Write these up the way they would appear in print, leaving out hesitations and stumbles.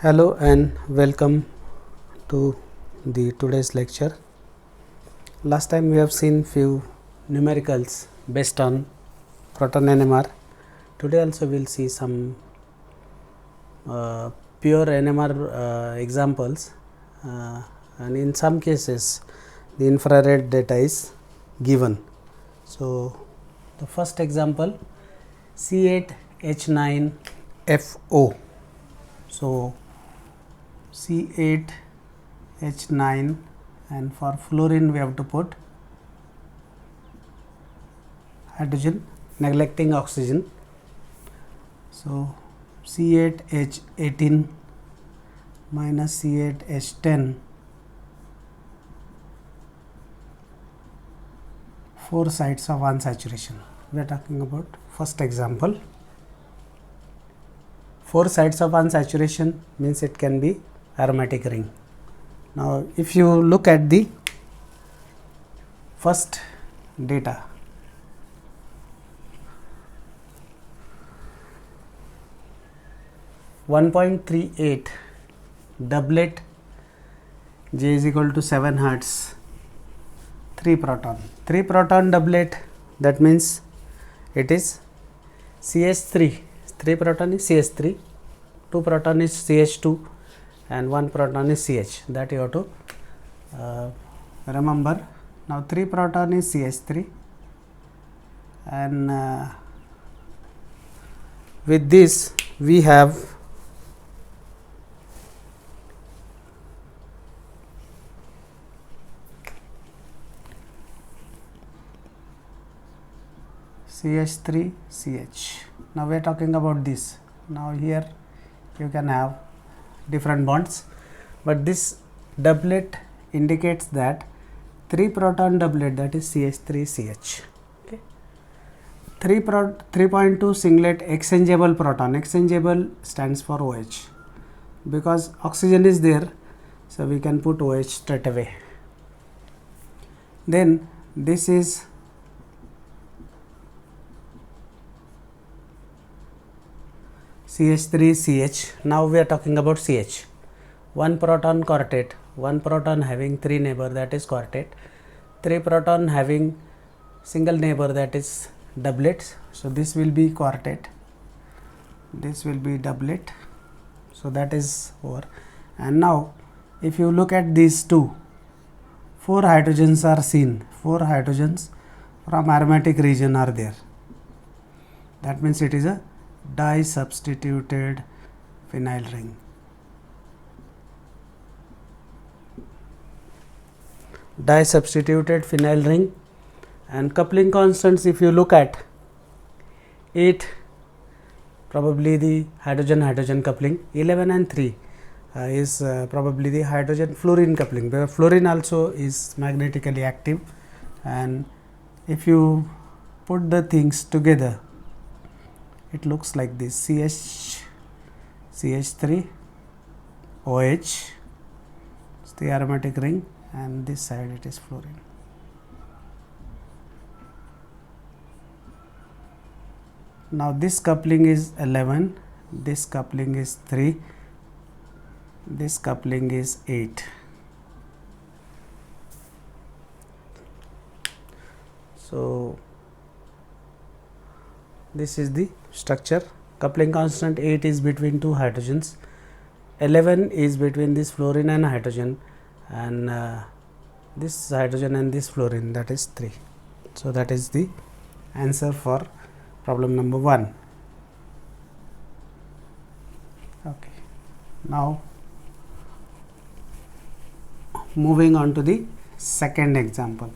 Hello and welcome to the today's lecture. Last time we have seen few numericals based on proton NMR. Today also we will see some pure NMR examples, and in some cases the infrared data is given. So, the first example C8H9FO. So, C8H9, and for fluorine we have to put hydrogen neglecting oxygen. So, C8H18 minus C8H10, 4 sites of unsaturation. We are talking about first example. 4 sites of unsaturation means it can be aromatic ring. Now, if you look at the first data, (1.38) doublet, J is equal to 7 Hertz, 3 proton doublet, that means it is CH3, 3 proton is CH3, 2 proton is CH2 and 1 proton is CH, that you have to remember. Now, 3 proton is CH3, and with this we have CH3 CH. Now, we are talking about this. Now, here you can have different bonds, but this doublet indicates that 3 proton doublet, that is CH3 CH. Okay. 3.2 singlet exchangeable proton. Exchangeable stands for OH, because oxygen is there, so we can put OH straight away. Then this is CH3 CH. Now, we are talking about CH. 1 proton quartet, 1 proton having 3 neighbor, that is quartet, 3 proton having single neighbor, that is doublets. So, this will be quartet, this will be doublet. So, that is over. And now, if you look at these two, 4 hydrogens are seen, 4 hydrogens from aromatic region are there. That means it is a disubstituted phenyl ring. Disubstituted phenyl ring. And coupling constants, if you look at 8, probably the hydrogen coupling, 11 and 3 is probably the hydrogen fluorine coupling, where fluorine also is magnetically active. And if you put the things together, it looks like this: CH3 OH, it's the aromatic ring, and this side it is fluorine. Now, this coupling is 11, this coupling is 3, this coupling is 8. So, this is the structure. Coupling constant 8 is between 2 hydrogens, 11 is between this fluorine and hydrogen, and this hydrogen and this fluorine, that is 3. So, that is the answer for problem number 1. Okay. Now, moving on to the second example.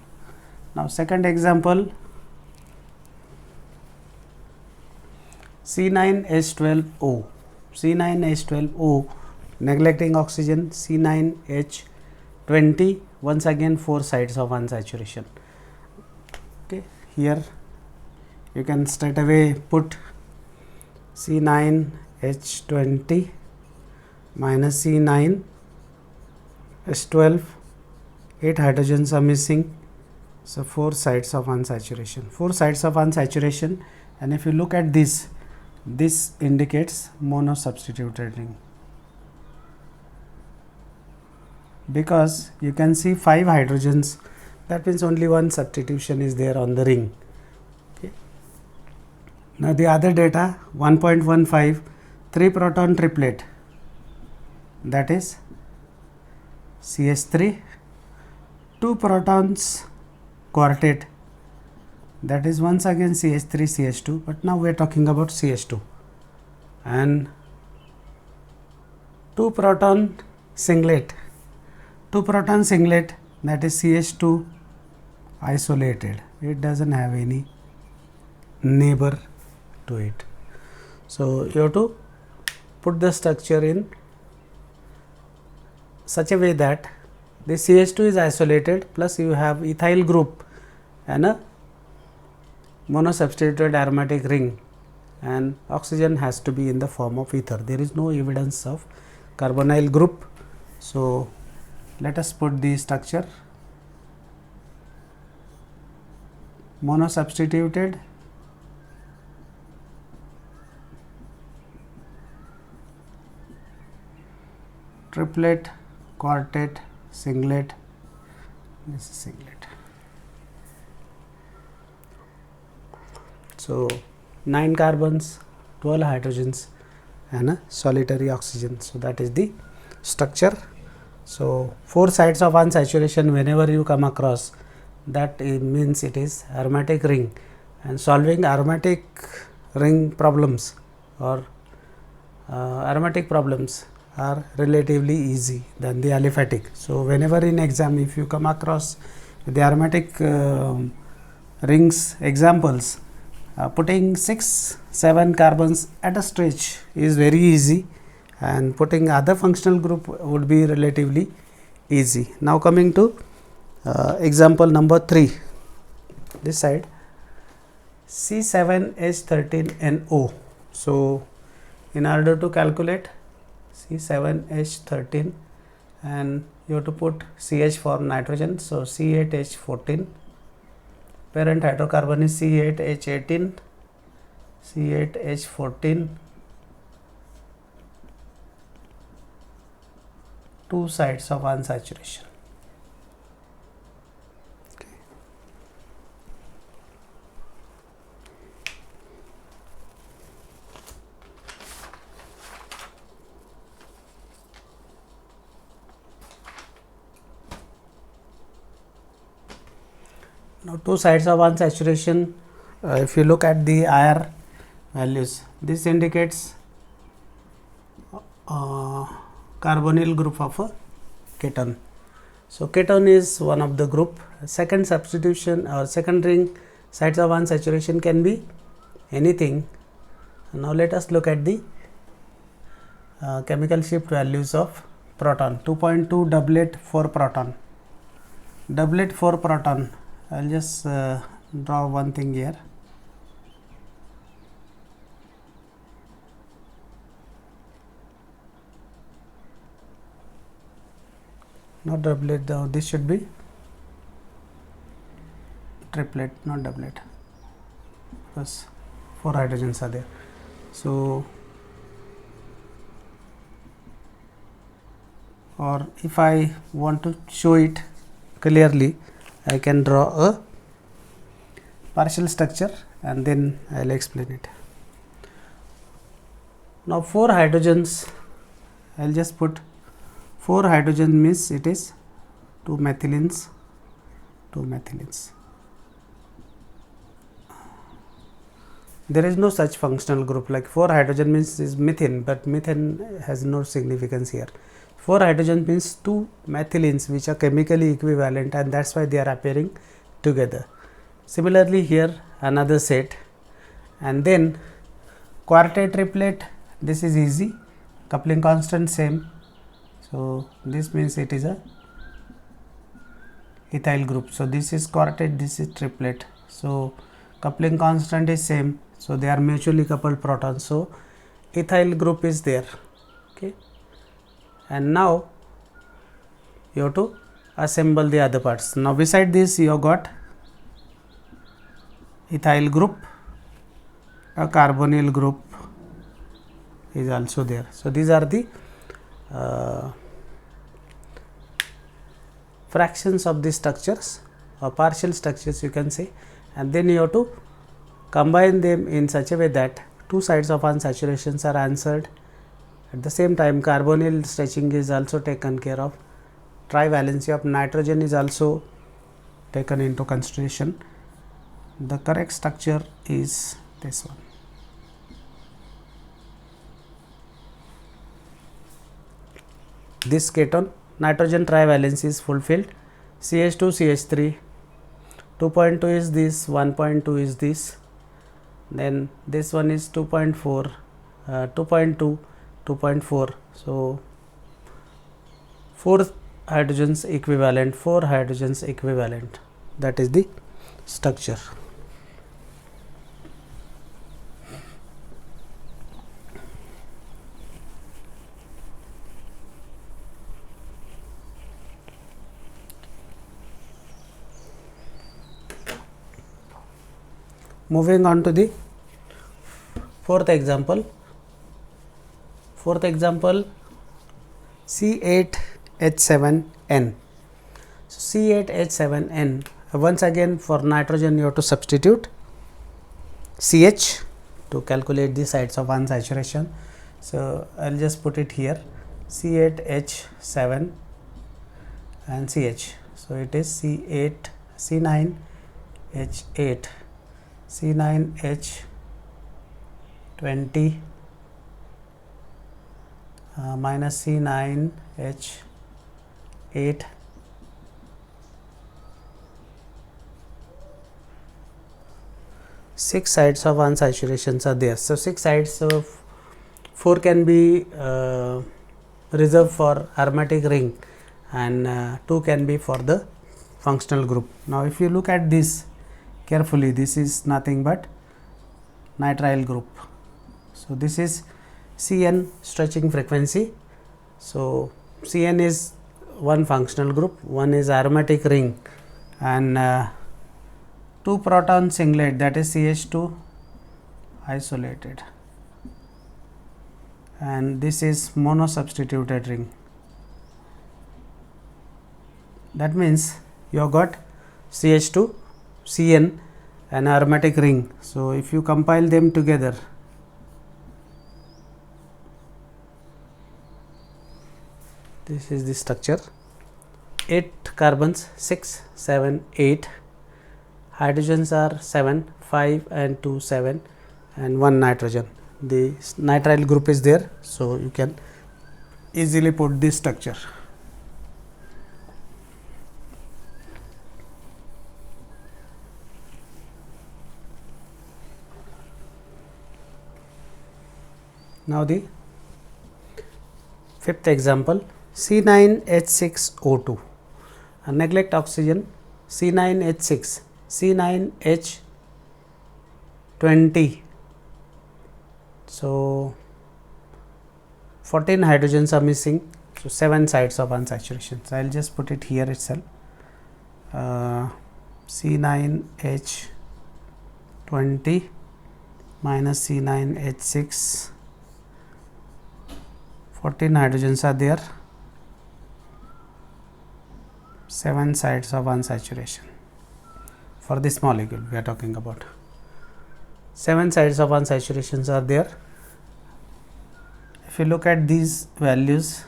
Now, second example, C9H12O. C9H12O neglecting oxygen, C9H20, once again 4 sides of unsaturation. Okay. Here you can straight away put C9H20 minus C9H12, 8 hydrogens are missing. So, 4 sides of unsaturation, 4 sides of unsaturation. And if you look at this indicates monosubstituted ring. because you can see 5 hydrogens, that means only one substitution is there on the ring. Okay. Now the other data 1.15 3 proton triplet, that is CH3, 2 protons quartet, that is once again CH3 CH2, but now we are talking about CH2, and 2 proton singlet, that is CH2 isolated, it doesn't have any neighbor to it. So you have to put the structure in such a way that the CH2 is isolated, plus you have ethyl group and a monosubstituted aromatic ring, and oxygen has to be in the form of ether. There is no evidence of carbonyl group. So let us put the structure: monosubstituted, triplet, quartet, singlet, this is singlet. So 9 carbons, 12 hydrogens and a solitary oxygen. So that is the structure. So 4 sites of unsaturation whenever you come across, that means it is aromatic ring, and solving aromatic ring problems or aromatic problems are relatively easy than the aliphatic. So whenever in exam if you come across the aromatic rings examples, putting 6-7 carbons at a stretch is very easy, and putting other functional group would be relatively easy. Now coming to example number 3, this side, C7H13NO. So in order to calculate C7H13, and you have to put CH for nitrogen, so C8H14, parent hydrocarbon is C8H18, C8H14, 2 sites of unsaturation. Okay. Now 2 sides of unsaturation, if you look at the IR values, this indicates carbonyl group of a ketone. So ketone is one of the group. Second substitution or second ring sites of unsaturation can be anything. Now let us look at the chemical shift values of proton. 2.2 doublet for proton. Doublet for proton. I will just draw one thing here. Not doublet, this should be triplet, not doublet, because 4 hydrogens are there. So, or if I want to show it clearly, I can draw a partial structure and then I will explain it. Now 4 hydrogens, I will just put 4 hydrogen means it is 2 methylens, 2 methylens. There is no such functional group, like 4 hydrogen means is methane, but methane has no significance here. 4 hydrogen means 2 methylens which are chemically equivalent, and that is why they are appearing together. Similarly here another set, and then quartet triplet, this is easy, coupling constant same. So this means it is a ethyl group. So this is quartet, this is triplet. So coupling constant is same. So they are mutually coupled protons. So ethyl group is there. Okay. And now you have to assemble the other parts. Now beside this you have got ethyl group, a carbonyl group is also there. So these are the fractions of the structures or partial structures you can say, and then you have to combine them in such a way that two sides of unsaturations are answered. At the same time, carbonyl stretching is also taken care of. Trivalency of nitrogen is also taken into consideration. The correct structure is this one. This ketone nitrogen trivalency is fulfilled. CH2 CH3, 2.2 is this, 1.2 is this, then this one is 2.4, 2.2, 2.4. So 4 hydrogens equivalent, 4 hydrogens equivalent, that is the structure. Moving on to the fourth example. C8H7N. So C8H7N, once again for nitrogen you have to substitute CH to calculate the sites of unsaturation. So I will just put it here, C8H7 and CH. So it is C8 C9H8 C9H20 minus C9H8 6 sides of unsaturations are there. So 6 sides of 4 can be reserved for aromatic ring and 2 can be for the functional group. Now if you look at this carefully, this is nothing but nitrile group. So this is CN stretching frequency. So CN is one functional group, one is aromatic ring, and 2 proton singlet, that is CH2 isolated, and this is mono substituted ring. That means you have got CH2, CN and aromatic ring. So if you compile them together, this is the structure. 8 carbons, 6, 7, 8. Hydrogens are 7, 5 and 2, 7, and 1 nitrogen. The nitrile group is there, so you can easily put this structure. Now the fifth example, C9H6O2, neglect oxygen, C9H6, C9H20. So 14 hydrogens are missing, so 7 sites of unsaturation. So I will just put it here itself, C9H20 minus C9H6, 14 hydrogens are there, 7 sites of unsaturation. For this molecule we are talking about, 7 sites of unsaturations are there. If you look at these values,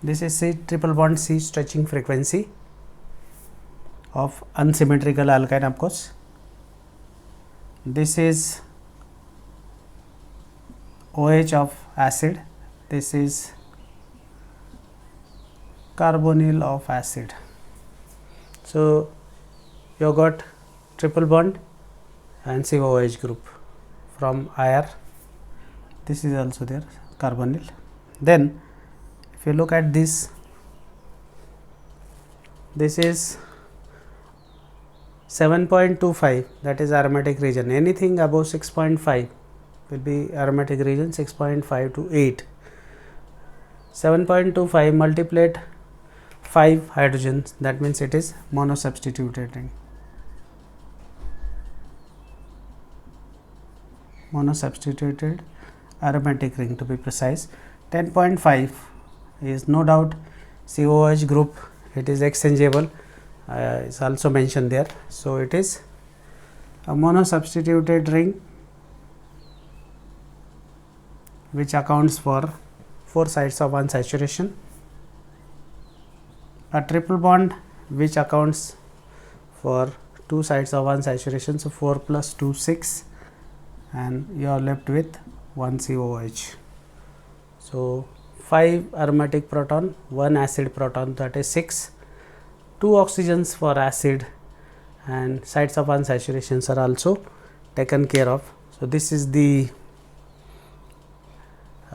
this is C triple bond C stretching frequency of unsymmetrical alkyne, of course. This is OH of acid, this is carbonyl of acid. So you have got triple bond and COOH group from IR, this is also there, carbonyl. Then if you look at this, this is 7.25, that is aromatic region. Anything above 6.5 will be aromatic region, 6.5 to 8. 7.25 multiplied 5 hydrogens, that means it is mono substituted ring. Mono substituted aromatic ring to be precise. 10.5 is no doubt COOH group it is exchangeable, is also mentioned there. So, it is a monosubstituted ring which accounts for 4 sides of unsaturation, a triple bond which accounts for 2 sides of unsaturation. So, 4 plus 2 6, and you are left with 1 COOH. So, 5 aromatic proton, 1 acid proton, that is 6, 2 oxygens for acid, and sites of unsaturations are also taken care of. So, this is the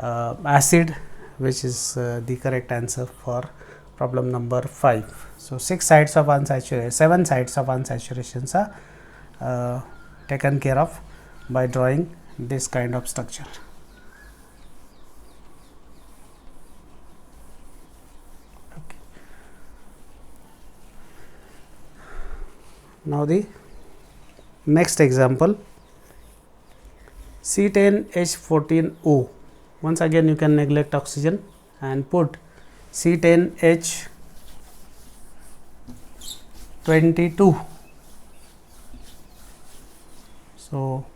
acid, which is the correct answer for problem number 5. So, 6 sites of unsaturation, 7 sites of unsaturations are taken care of by drawing this kind of structure. Okay. Now, the next example, C10H14O. Once again you can neglect oxygen and put C10H22. So,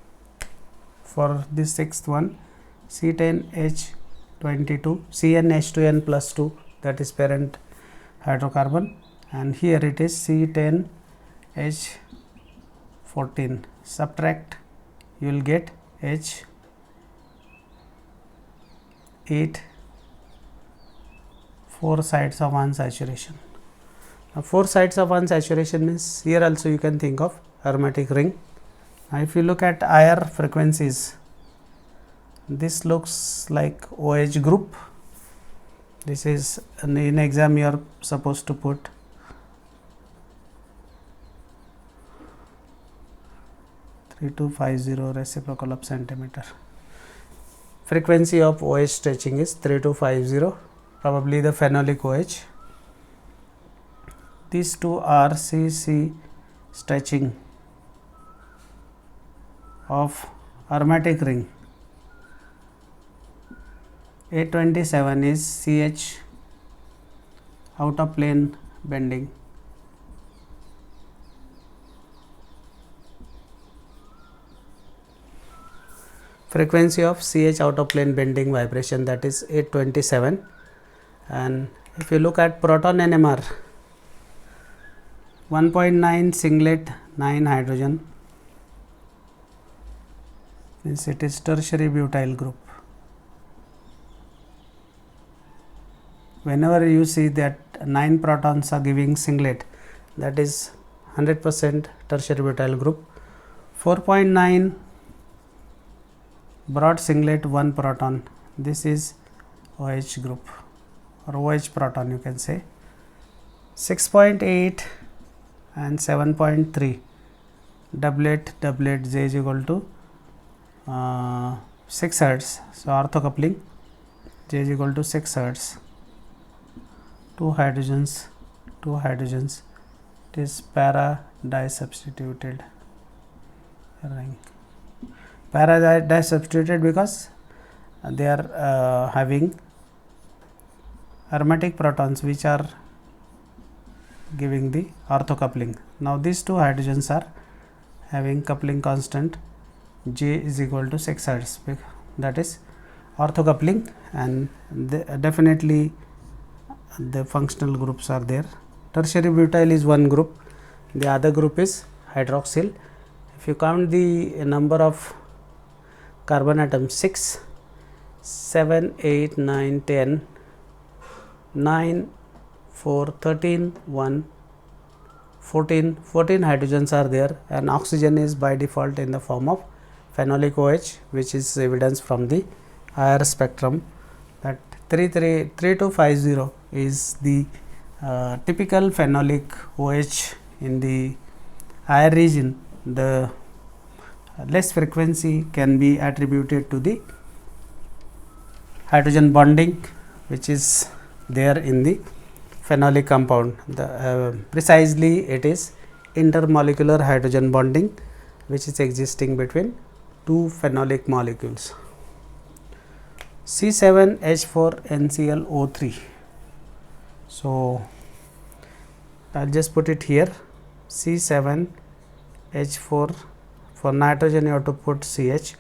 for this sixth one, C10H22, CnH2n plus 2, that is parent hydrocarbon, and here it is C10H14. Subtract, you will get H 8, 4 sides of unsaturation. Now, 4 sides of unsaturation means here also you can think of aromatic ring. Now, if you look at higher frequencies, this looks like OH group. This is in exam you are supposed to put 3250 reciprocal of centimeter. Frequency of OH stretching is 3250, probably the phenolic OH. These two are CC stretching of aromatic ring. 827 is CH out of plane bending. Frequency of CH out of plane bending vibration, that is 827, and if you look at proton NMR, 1.9 singlet 9 hydrogen, means it is tertiary butyl group. Whenever you see that 9 protons are giving singlet, that is 100% tertiary butyl group. 4.9 broad singlet 1 proton, this is OH group or OH proton you can say. 6.8 and 7.3 doublet J is equal to 6 Hertz. So, orthocoupling J is equal to 6 Hertz. 2 hydrogens, it is para disubstituted ring. Para disubstituted because they are having aromatic protons which are giving the orthocoupling. Now, these 2 hydrogens are having coupling constant J is equal to 6 Hertz, that is orthocoupling, and definitely the functional groups are there. Tertiary butyl is one group, the other group is hydroxyl. If you count the number of carbon atoms, 6, 7, 8, 9, 10, 9, 4, 13, 1, 14 hydrogens are there, and oxygen is by default in the form of phenolic OH, which is evidence from the IR spectrum that 3250 is the typical phenolic OH in the IR region. The less frequency can be attributed to the hydrogen bonding which is there in the phenolic compound. Precisely it is intermolecular hydrogen bonding which is existing between 2 phenolic molecules. C7H4NClO3. So, I'll just put it here, C7H4. For nitrogen you have to put CH,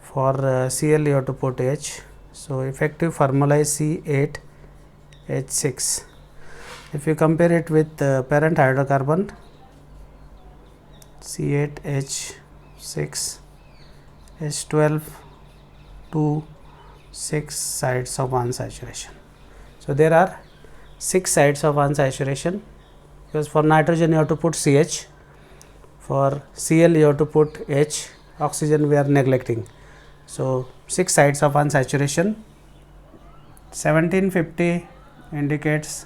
for Cl you have to put H. So effective formula is C8H6. If you compare it with parent hydrocarbon, C8H6, H12, 2, 6 sides of unsaturation. So there are 6 sides of unsaturation, because for nitrogen you have to put CH, for Cl you have to put H, oxygen we are neglecting. So 6 sides of unsaturation. 1750 indicates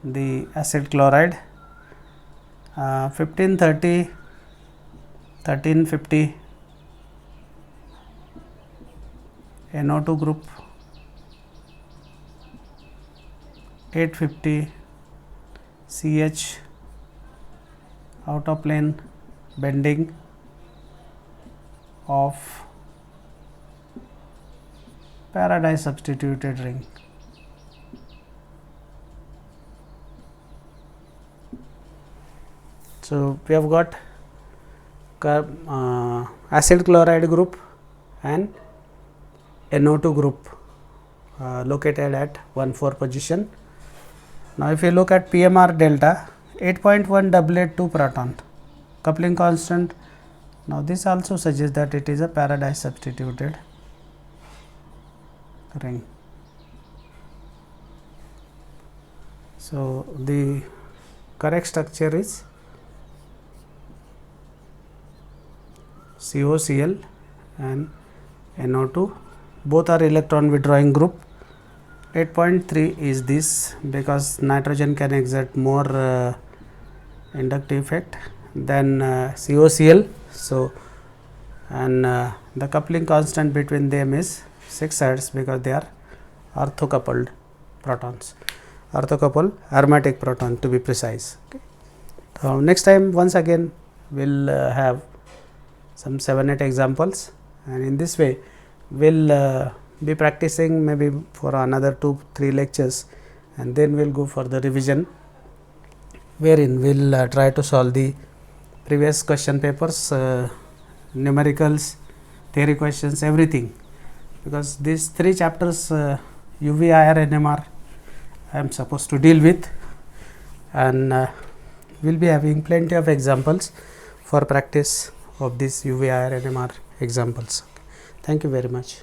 the acid chloride, 1530, 1350 NO2 group, 850 CH, out of plane bending of Paradise substituted ring. So we have got acid chloride group and NO2 group located at 1,4 position. Now if you look at PMR delta, 8.1 doublet 2 proton, coupling constant. Now this also suggests that it is a Paradise substituted ring. So the correct structure is COCl and NO2, both are electron withdrawing group. 8.3 is this, because nitrogen can exert more inductive effect than COCl. So and the coupling constant between them is 6 sides, because they are orthocoupled protons, orthocoupled aromatic proton to be precise. Okay. So next time once again we'll have some 7-8 examples, and in this way we'll be practicing maybe for another 2-3 lectures, and then we'll go for the revision, wherein we'll try to solve the previous question papers, numericals, theory questions, everything, because these 3 chapters UV, IR, NMR I am supposed to deal with, and we'll be having plenty of examples for practice of these UV, IR, NMR examples. Thank you very much.